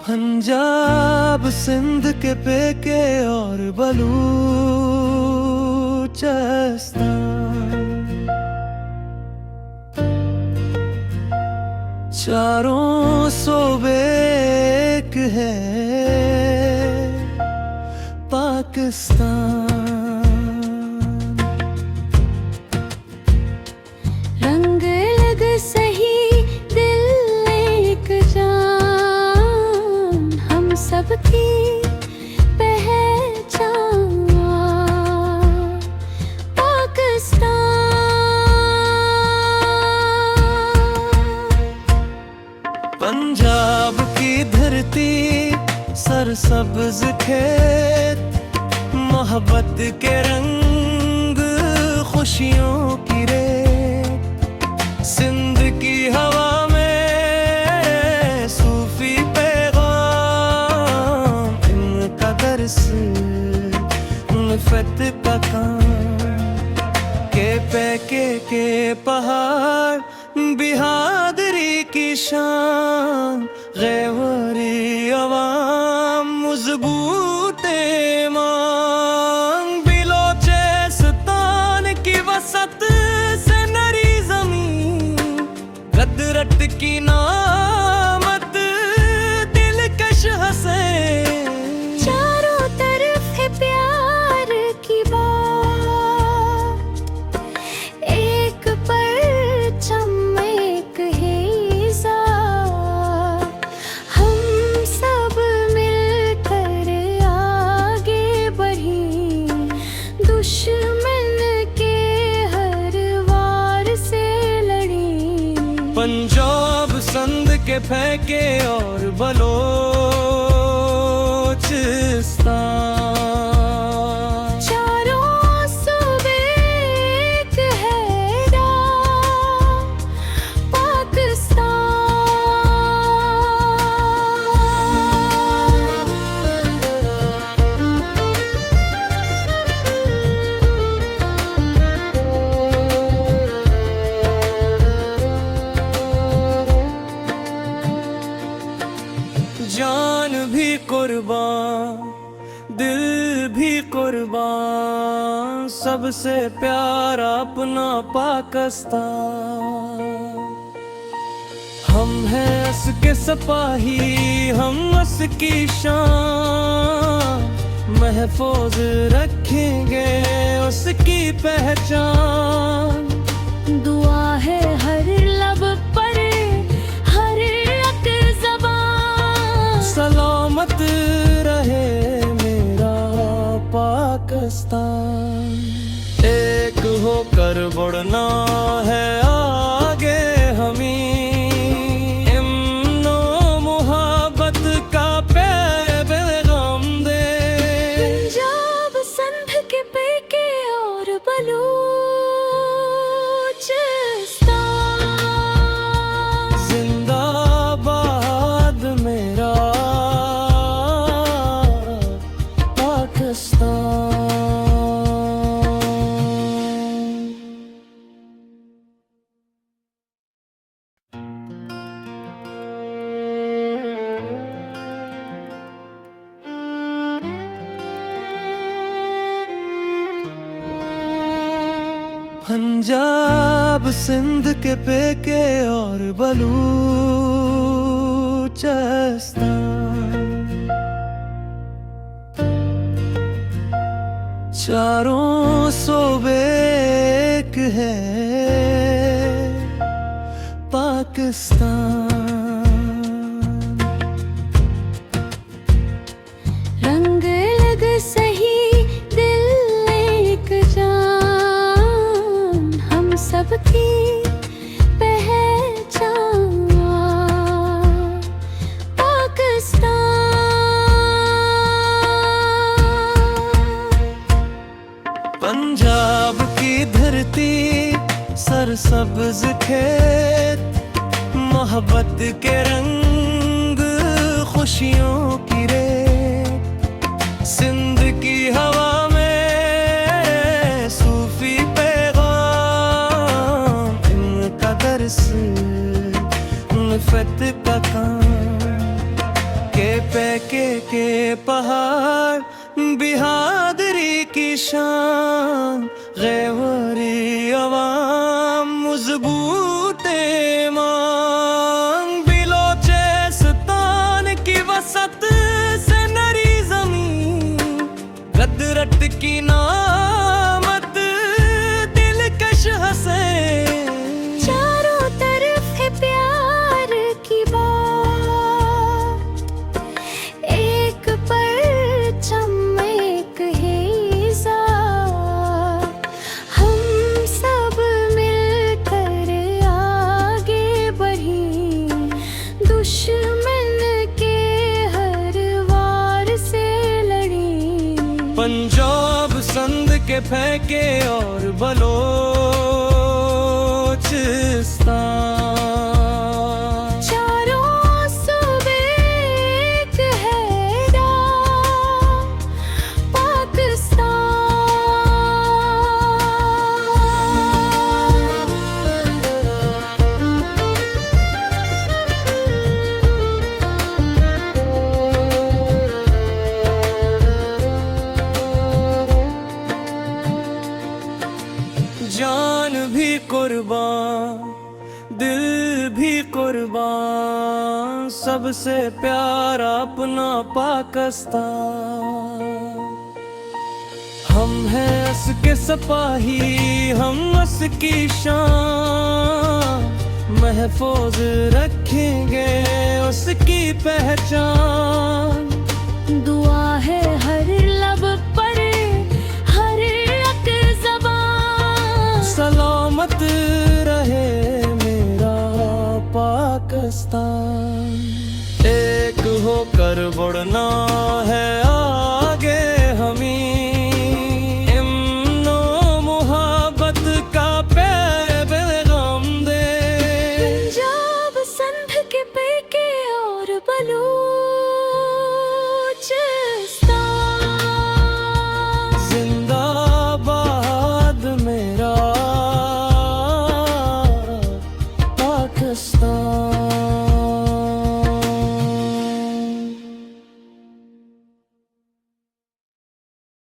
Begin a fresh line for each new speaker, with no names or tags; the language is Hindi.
पंजाब सिंध के पेके और बलूचिस्तान, चारों सूबे एक है पाकिस्तान।
रंग लग सही दिल एक जान, हम सबकी पहचान पाकिस्तान।
पंजाब की धरती सरसब्ज खेत, मोहब्बत के रंग खुशियों की रेत, सिंध की हवा में सूफी पैगाम, इनका दर्स नफ़रत का काम। के पैके के पहाड़ बिहादरी की शान, गैवरी अवाम मजबूत ईमान, बिलोचिस्तान की वसत से नरी जमीन, गदरट की नामत दिलकश हंसे।
चारों तरफ है प्यार की बात, एक परचम एक है इज़्ज़त, हम सब मिलकर आगे बढ़ें, दुश्मन के हर वार से लड़ें।
पंजाब संध के फेंके और बलोचिस्तान,
चारों सूबे एक है
जान भी कुर्बान दिल भी कुर्बान, सबसे प्यारा अपना पाकिस्तान। हम हैं अस के सिपाही, हम अस की शान, महफूज रखेंगे उसकी पहचान।
दुआ है हर लब पर हर एक ज़बान,
सलामत रहे मेरा पाकिस्तान। एक होकर बढ़ना है आगे हमें, इम्नो मुहब्बत का पैगाम दे।
पंजाब संध के पेके और बलूचिस्तान,
जिंदाबाद मेरा पाकिस्तान। पंजाब सिंध के पेके और बलूचिस्तान, चारों सूबे एक है पाकिस्तान।
रंग लग सही दिल एक जान, हम सबकी पहचान पाकिस्तान।
पंजाब की धरती सरसब्ज खेत, मोहब्बत के रंग खुशियों की रेत, सिंध की हवा में सूफी पैगाम, इनका दर्स नफ़रत का काम। के के पहाड़ बहादुरी की शान, गैवरी अवाम मजबूत ईमान, बिलोचिस्तान की वसत से नरी जमीन, गदरट की नामत दिलकश हंसे।
चारों तरफ है प्यार की बात, एक परचम एक हिस्सा, हम सब मिलकर आगे बढ़े, दुश्मन के हर वार से लड़े।
पंजाब संद के फेंके और बलोचिस्तान,
चारों सूबे एक है डाक,
जान भी कुर्बान, दिल भी कुर्बान, सबसे प्यारा अपना पाकिस्तान। हम हैं अस के सिपाही, हम अस की शान, महफूज रखेंगे उसकी पहचान।
दुआ है हर लब पर, हर एक ज़बान,
सलामत रहे मेरा पाकिस्तान। एक होकर बढ़ना है